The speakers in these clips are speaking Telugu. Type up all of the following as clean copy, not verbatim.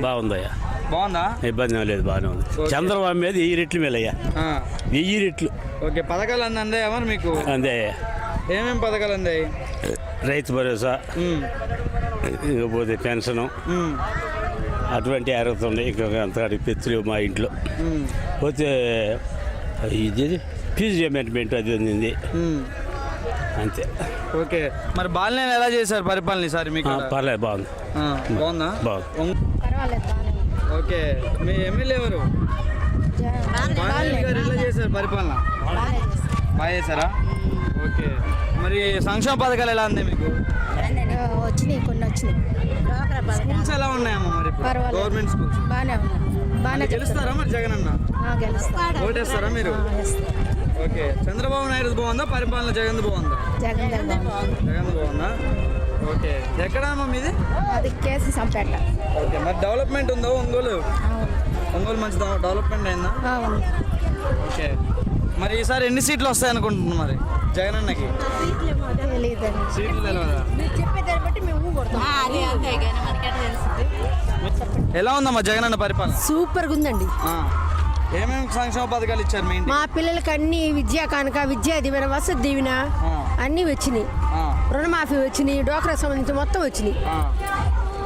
బాగుందయ్యా. బాగుందా? ఇబ్బంది లేదు, బాగానే ఉంది. చంద్రబాబు మీద 1000 రెట్లు మేలయ్యా, 1000 రెట్లు. ఓకే, పథకాలు అన్నీ అందాయా మరి మీకు? అందే. ఏమేమి పథకాలు అందాయి? రైతు భరోసా, ఇకపోతే పెన్షను, అటువంటి అర్హత ఉన్నాయి. ఇంకా అంత పెత్తులు మా ఇంట్లో. పోతే ఇది ఫీజు రిమెంట్మెంట్ అది ఉంది, అంతే. ఓకే, మరి బాలినేని ఎలా చేశారు పరిపాలన ఈసారి మీకు? పర్లేదు, బాగుంది. బాగుందా? బాగుంది. ఓకే, మీ ఎమ్మెల్యే ఎవరు? బాలినేని గారు ఎలా చేశారు పరిపాలన? బాగా చేశారా? ఓకే, మరి సంక్షేమ పథకాలు ఎలా ఉంది మీకు? వచ్చినాయి, కొన్ని వచ్చినాయి. స్కూల్స్ ఎలా ఉన్నాయమ్మా మరి? గవర్నమెంట్ స్కూల్స్ బాగానే గెలుస్తారా మరి జగన్ అన్న? ఓటేస్తారా మీరు? ఓకే, చంద్రబాబు నాయుడు బాగుందా పరిపాలన జగన్ బాగుందా? జగన్ బాగుందా? ఓకే, ఎక్కడమ్మా మీది? అది కేసు సంపేట. ఓకే, మరి డెవలప్మెంట్ ఉందా ఒంగోలు? ఒంగోలు మంచి డెవలప్మెంట్ అయిందా? ఓకే, మరి ఈసారి ఎన్ని సీట్లు వస్తాయి అనుకుంటున్నాం మరి జగన్ అన్నకి? సీట్లు తెలియదా? ఎలా ఉందమ్మా జగన్ అన్న పరిపాలన? సూపర్గా ఉందండి. ఏమేమి సంక్షేమ పథకాలు ఇచ్చారు మీ? మా పిల్లలకి అన్ని విద్యా కానుక, విద్యా దీవెన, వసతి దీవెన అన్నీ వచ్చినాయి. రుణమాఫీ వచ్చినాయి, డోక్రా సంబంధించి మొత్తం వచ్చినాయి.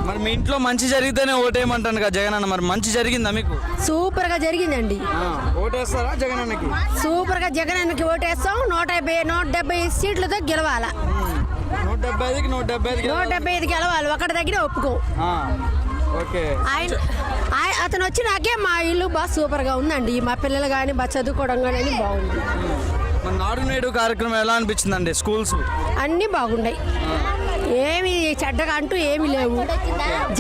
మరి మీ ఇంట్లో మంచి జరిగితేనే ఓటేయమంటాను కదా జగన్ అన్న, మరి మంచి జరిగిందా మీకు? సూపర్ గా జరిగిందండి. ఓటేస్తారా జగన్ అన్నకి? సూపర్ గా జగన్ అన్నకి ఓటేస్తాం. 170 సీట్లతో గెలవాల. 175 గెలవాలి, ఒకటి దగ్గర ఒప్పుకో. అతను వచ్చినాకే మా ఇల్లు బాగా సూపర్ గా ఉందండి. మా పిల్లలు కానీ బాగా చదువుకోవడం కానీ బాగుంది. నాడు నేడు కార్యక్రమం ఎలా అనిపించిందండి? స్కూల్స్ అన్నీ బాగున్నాయి, ఏమి చెడ్డగా అంటూ ఏమి లేవు.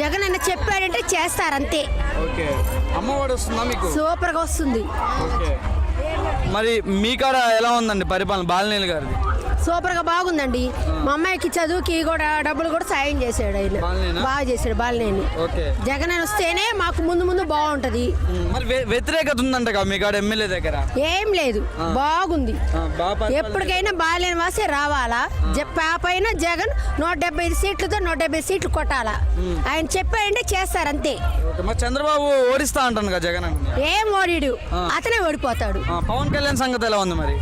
జగన్ అన్న చెప్పాడంటే చేస్తారంతే. అమ్మఒడి వస్తుందా మీకు? సూపర్ గా వస్తుంది. మరి మీ కాడ ఎలా ఉందండి పరిపాలన బాలినేని గారిది? సూపర్ గా బాగుందండి. మా అమ్మాయికి చదువుకి కూడా డబ్బులు కూడా సాయం చేశాడు ఆయన, బాగా చేశాడు బాలినేని. జగన్ అని వస్తేనే మాకు ముందు బాగుంటది. మరి వ్యతిరేకత ఉందంట మీ కాడ ఎమ్మెల్యే దగ్గర? ఏం లేదు, బాగుంది. ఎప్పటికైనా బాలినేని వాసే రావాలా. పాపైన జగన్ 175 సీట్లతో 170 సీట్లు కొట్టాలా. ఆయన చెప్పాడంటే చేస్తారంతే. చంద్రబాబు ఓడిస్తా అంటాను కదా జగన్? ఏం ఓడిడు, అతనే ఓడిపోతాడు. పవన్ కళ్యాణ్ సంగతి ఎలా ఉంది మరి?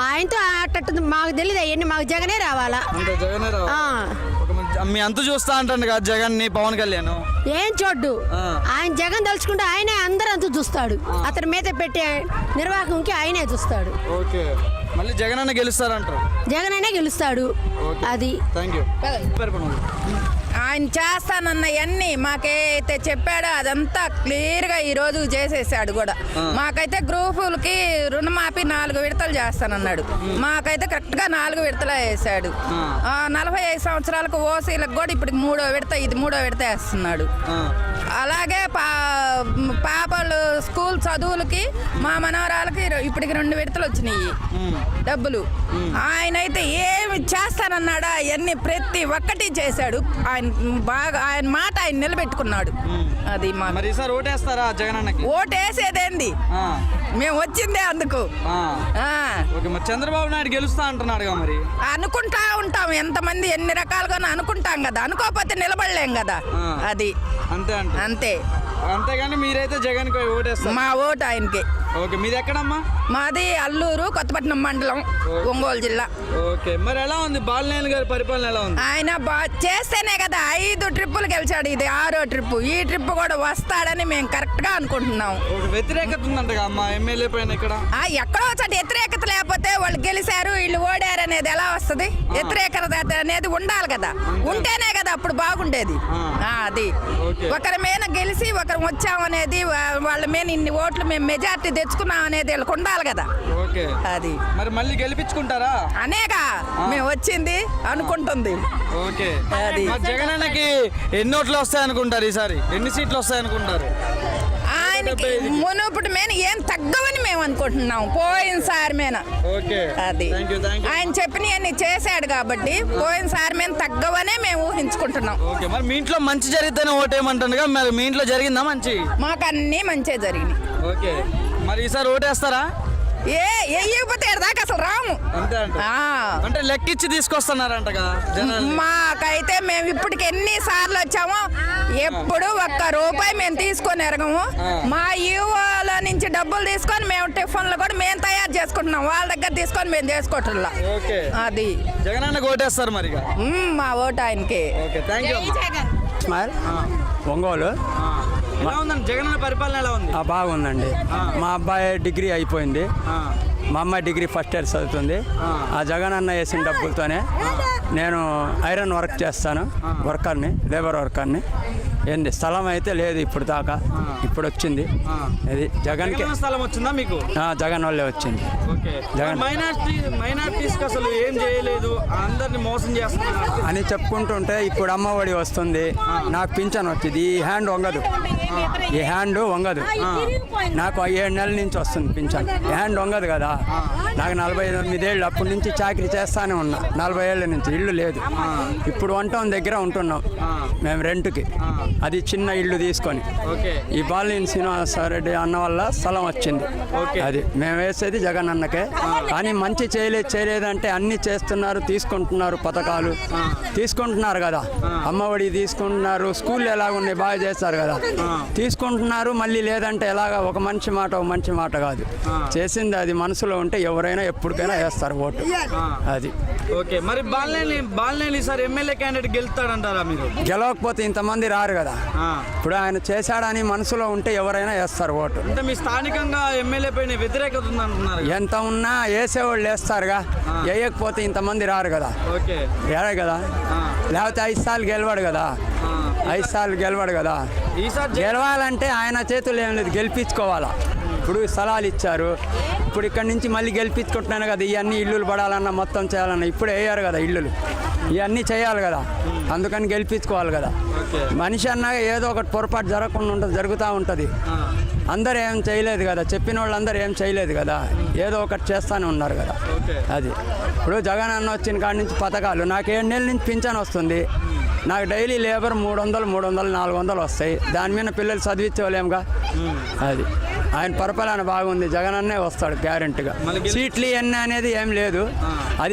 ఆయనతో అట్ట మాకు తెలియదు, అవన్నీ మాకు జగనే రావాలా. మీ అంత చూస్తా అంటాను కదా జగన్ ని పవన్ కళ్యాణ్? ఏం చూడ్డు, ఆయన జగన్ తలుచుకుంటే ఆయనే అందరూ అంత చూస్తాడు. అతని మీద పెట్టే నిర్వాహకంకి ఆయనే చూస్తాడు. మళ్ళీ జగన్ అన్న గెలుస్తారంటారు? జగన్ అనే గెలుస్తాడు. అది ఆయన చేస్తానన్నవన్నీ మాకైతే చెప్పాడో అదంతా క్లియర్గా ఈరోజు చేసేసాడు కూడా. మాకైతే గ్రూపులకి రుణమాఫీ 4 విడతలు చేస్తానన్నాడు. మాకైతే కరెక్ట్గా 4 విడతలు వేసాడు. 45 సంవత్సరాలకు ఓసీలకు కూడా ఇప్పుడు 3వ విడత, ఇది 3వ విడత వేస్తున్నాడు. అలాగే పాపలు స్కూల్ చదువులకి మా మనవరాలకి ఇప్పటికి 2 విడతలు వచ్చినాయి డబ్బులు. ఆయన అయితే ఏమి చేస్తానన్నాడా అవన్నీ ప్రతి ఒక్కటి చేశాడు. ఆయన మాట ఆయన నిలబెట్టుకున్నాడు. అది మరి ఈసారి ఓటేస్తారా జగన్ అన్నకి? ఓటేసేదేంది, మేము వచ్చిందే అందుకు. చంద్రబాబు నాయుడు గెలుస్తా అంటున్నాడు మరి? అనుకుంటా ఉంటాం, ఎంతమంది ఎన్ని రకాలుగా అనుకుంటాం కదా, అనుకోకపోతే నిలబడలేం కదా. అది అంతే అంతే. అంతేగాని మీరైతే జగన్ కి ఓటేస్తారు? మా ఓటు ఆయనకి. ఓకే, మీది ఎక్కడమ్మా? మాది అల్లూరు, కొత్తపట్నం మండలం, ఒంగోలు జిల్లా. ఓకే, మరి ఎలా ఉంది బాలినేని గారి పరిపాలన ఎలా ఉంది? ఆయన చేస్తేనే కదా 5 ట్రిప్పులు గెలిచాడు, ఇది 6వ ట్రిప్పు. ఈ ట్రిప్ కూడా వస్తాడని మేము కరెక్ట్ గా అనుకుంటున్నాం. వ్యతిరేకత ఉందంట అమ్మా ఎమ్మెల్యే పైన ఇక్కడ? ఎక్కడో చోట వ్యతిరేకత లేకపోతే వాళ్ళు గెలిచారు వీళ్ళు ఓడారు అనేది ఎలా వస్తుంది? వ్యతిరేకత అనేది ఉండాలి కదా, ఉంటేనే కదా అప్పుడు బాగుండేది. అది ఒకరి మీద గెలిచి ఒకరు వచ్చామనేది, వాళ్ళ మీద ఇన్ని ఓట్లు మేము మెజార్టీ తెచ్చుకున్నాం అనేది వీళ్ళకి ఉండాలి కదా. అది మరి మళ్ళీ గెలిపించుకుంటారా అనేగా మేము వచ్చింది అనుకుంటుంది. ఓకే, జగన్ అన్నకి ఎన్ని ఓట్లు వస్తాయి అనుకుంటారు ఈసారి? ఎన్ని సీట్లు వస్తాయి అనుకుంటారు? ఆయనకి మునుపటి మీద ఏం తగ్గవని మేము అనుకుంటున్నాం, పోయినసారి మీద. అది ఆయన చెప్పినవన్నీ చేశాడు కాబట్టి పోయినసారి మీద తగ్గవనే మేము ఊహించుకుంటున్నాం. మరి మీ ఇంట్లో మంచి జరిగితేనే ఓటేయమంటాను, మరి మీ ఇంట్లో జరిగిందా మంచి? మాకు అన్నీ మంచిగా జరిగినాయి. ఓకే, మరి ఈసారి ఓటేస్తారా? వేయకపోతే దాకా అసలు రాము. అంటే లెక్కిచ్చి తీసుకొస్తున్నారంటగా? మాకైతే మేము ఇప్పటికి ఎన్నిసార్లు వచ్చామో ఎప్పుడు ఒక్క రూపాయి మేము తీసుకొని ఎరగము. మా యువల నుంచి డబ్బులు తీసుకొని మేము టిఫిన్లు కూడా మేము తయారు చేసుకుంటున్నాం, వాళ్ళ దగ్గర తీసుకొని మేము చేసుకోవట్లా. ఓకే, అది జగన్ అన్న ఓటేస్తారు మరి ఇక. మా ఓటు ఆయనకి. Okay, thank you. Smile Ongole ఎలా ఉందండి జగన్ అన్న పరిపాలన ఎలా ఉంది? బాగుందండి. మా అబ్బాయి డిగ్రీ అయిపోయింది, మా అమ్మాయి డిగ్రీ ఫస్ట్ ఇయర్ చదువుతుంది. ఆ జగన్ అన్న వేసిన డబ్బులతోనే నేను ఐరన్ వర్క్ చేస్తాను, వర్కర్ని, లేబర్ వర్కర్ని. ఏంది స్థలం అయితే లేదు ఇప్పుడు దాకా, ఇప్పుడు వచ్చింది. ఇది జగన్కి జగన్ స్థలం వచ్చిందా మీకు? జగన్ వాళ్ళే వచ్చింది. ఓకే, జగన్. మైనార్టీస్కి అసలు ఏం చేయలేదు, అందరిని మోసం చేస్తున్నారు అని చెప్పుకుంటుంటే ఇప్పుడు అమ్మఒడి వస్తుంది, నాకు పింఛన్ వచ్చింది. ఈ హ్యాండ్ వంగదు, ఈ హ్యాండ్ వంగదు. నాకు 7 నెలల నుంచి వస్తుంది పింఛన్. ఈ హ్యాండ్ వంగదు కదా. నాకు 49 ఏళ్ళు అప్పటి నుంచి చాకరీ చేస్తానే ఉన్నా, 40 ఏళ్ళ నుంచి. ఇల్లు లేదు, ఇప్పుడు 1 టౌన్ దగ్గర ఉంటున్నాం మేము రెంట్కి. అది చిన్న ఇల్లు తీసుకొని. ఓకే, ఈ బాలినేని శ్రీనివాసరెడ్డి అన్న వల్ల స్థలం వచ్చింది. అది మేము వేసేది జగన్ అన్నకే. కానీ మంచి చేయలేదంటే అన్ని చేస్తున్నారు, తీసుకుంటున్నారు, పథకాలు తీసుకుంటున్నారు కదా. అమ్మఒడి తీసుకుంటున్నారు, స్కూల్ ఎలాగున్నాయి బాగా చేస్తారు కదా, తీసుకుంటున్నారు. మళ్ళీ లేదంటే ఎలాగా, ఒక మంచి మాట కాదు చేసింది. అది మనసులో ఉంటే ఎవరైనా ఎప్పటికైనా వేస్తారు ఓటు. అది ఓకే. మరి బాలినేని సార్ ఎమ్మెల్యే క్యాండిడేట్ గెలుస్తాడంటారా మీరు? గెలవకపోతే ఇంతమంది రారు కదా. ఇప్పుడు ఆయన చేశాడని మనసులో ఉంటే ఎవరైనా వేస్తారు ఓటు. అంటే మీ స్థానికంగా ఎమ్మెల్యే పైన వ్యతిరేకత ఉందంటున్నారు. ఎంత ఉన్నా వేసేవాళ్ళు వేస్తారుగా, వేయకపోతే ఇంతమంది రారు కదా. ఓకే, రారు కదా. లేకపోతే 5 సార్లు గెలవాడు కదా, 5 సార్లు గెలవాడు కదా. ఈసారి గెలవాలంటే ఆయన చేతులు ఏం లేదు, గెలిపించుకోవాలా. ఇప్పుడు స్థలాలు ఇచ్చారు, ఇప్పుడు ఇక్కడ నుంచి మళ్ళీ గెలిపించుకుంటున్నాను కదా. ఇవన్నీ ఇల్లులు పడాలన్నా మొత్తం చేయాలన్నా ఇప్పుడు వేయారు కదా ఇల్లులు, ఇవన్నీ చేయాలి కదా. అందుకని గెలిపించుకోవాలి కదా. మనిషి అన్నాక ఏదో ఒకటి పొరపాటు జరగకుండా ఉంటుంది, జరుగుతూ ఉంటుంది. అందరూ ఏం చేయలేదు కదా, చెప్పిన వాళ్ళందరూ ఏం చేయలేదు కదా, ఏదో ఒకటి చేస్తూనే ఉన్నారు కదా. అది ఇప్పుడు జగన్ అన్న వచ్చిన కాడి నుంచి పథకాలు, నాకు 7 నెలల నుంచి పింఛన్ వస్తుంది. నాకు డైలీ లేబర్ 300, 400 వస్తాయి. దాని మీద పిల్లలు చదివించలేముగా. అది ఆయన పరిపాలన బాగుంది. జగన్ అన్నే వస్తాడు గ్యారెంటీగా. సీట్లు ఎన్ని అనేది ఏం లేదు. అది